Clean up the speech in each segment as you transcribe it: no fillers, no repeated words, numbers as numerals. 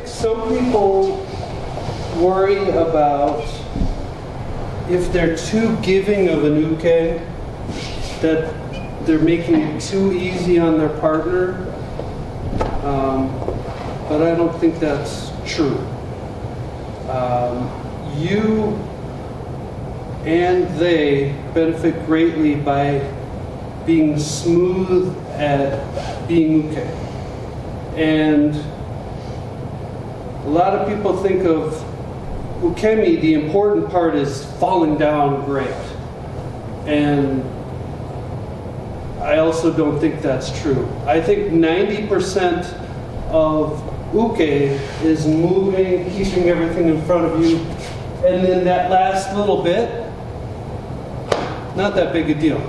think some people worry about if they're too giving of an uke, that they're making it too easy on their partner. But I don't think that's true. You and they benefit greatly by being smooth at being uke. And a lot of people think of ukemi, the important part is falling down great. And I also don't think that's true. I think 90% of uke is moving, keeping everything in front of you, and then that last little bit, not that big a deal.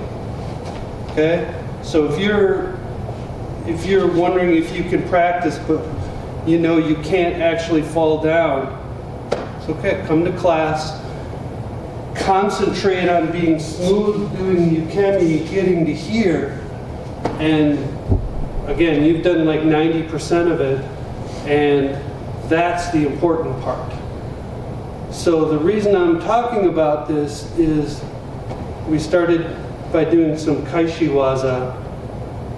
Okay? So if you're wondering if you can practice, but you know you can't actually fall down, it's okay. Come to class, concentrate on being smooth, doing ukemi, getting to here, and again, you've done like 90% of it, and that's the important part. So the reason I'm talking about this is we started by doing some Kaishi-waza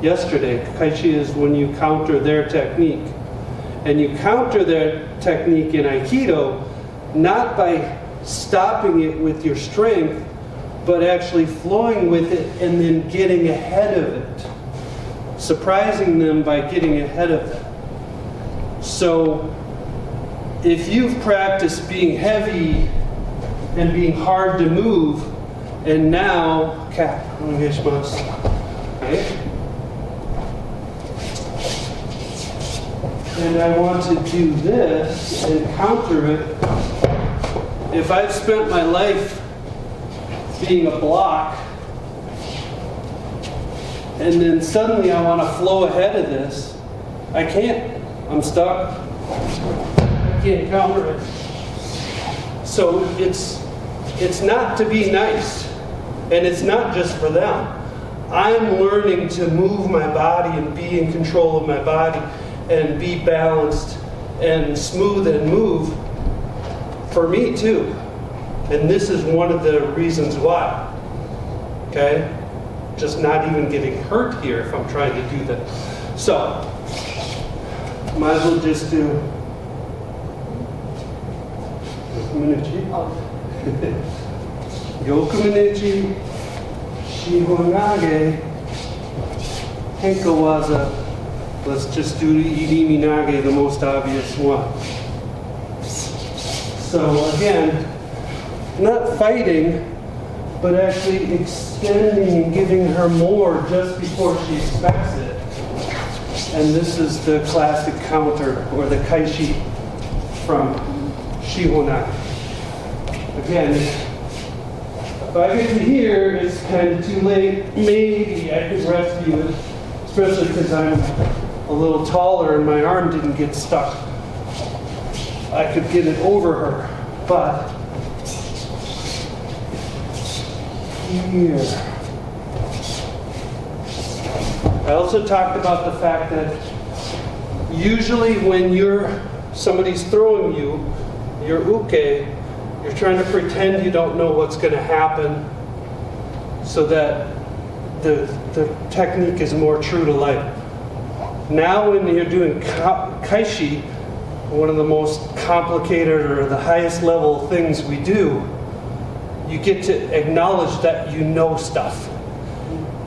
yesterday. Kaishi is when you counter their technique. And you counter their technique in Aikido not by stopping it with your strength, but actually flowing with it and then getting ahead of it. Surprising them by getting ahead of it. So if you've practiced being heavy and being hard to move, and now, okay, and I want to do this and counter it. If I've spent my life being a block, and then suddenly I want to flow ahead of this, I can't. I'm stuck. I can't counter it. So it's not to be nice, and it's not just for them. I'm learning to move my body and be in control of my body and be balanced and smooth and move for me too. And this is one of the reasons why. Okay? Just not even getting hurt here if I'm trying to do that. So, might as well just do yoko shihonage, Kaishi-waza. Let's just do iriminage, the most obvious one. So again, not fighting, but actually extending and giving her more just before she expects it. And this is the classic counter, or the Kaishi from shihonage. Again, if I get to here, it's kind of too late. Maybe I could rescue it, especially because I'm a little taller and my arm didn't get stuck. I could get it over her, but here. I also talked about the fact that usually when somebody's throwing you, your uke, you're trying to pretend you don't know what's going to happen so that the technique is more true to life. Now when you're doing Kaishi, one of the most complicated or the highest level things we do, you get to acknowledge that you know stuff.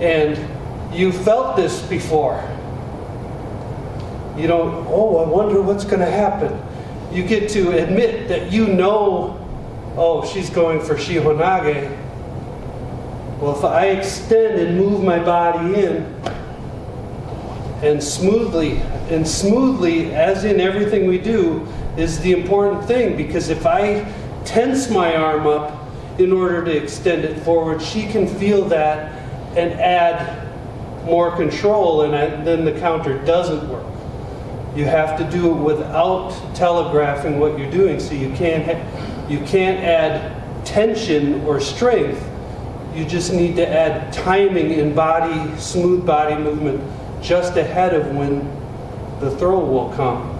And you felt this before. You don't, oh, I wonder what's going to happen. You get to admit that you know, oh, she's going for shihonage. Well, if I extend and move my body in, and smoothly, as in everything we do, is the important thing. Because if I tense my arm up in order to extend it forward, she can feel that and add more control, and then the counter doesn't work. You have to do it without telegraphing what you're doing, so you can't add tension or strength. You just need to add timing in body, smooth body movement just ahead of when the throw will come.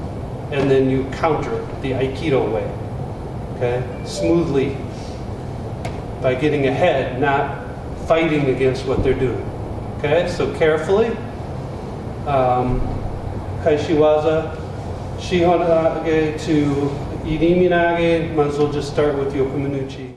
and then you counter it the Aikido way, okay? Smoothly, by getting ahead, not fighting against what they're doing, okay? So carefully, Kaishi-waza, shihonage to iriminage, might as well just start with yoko.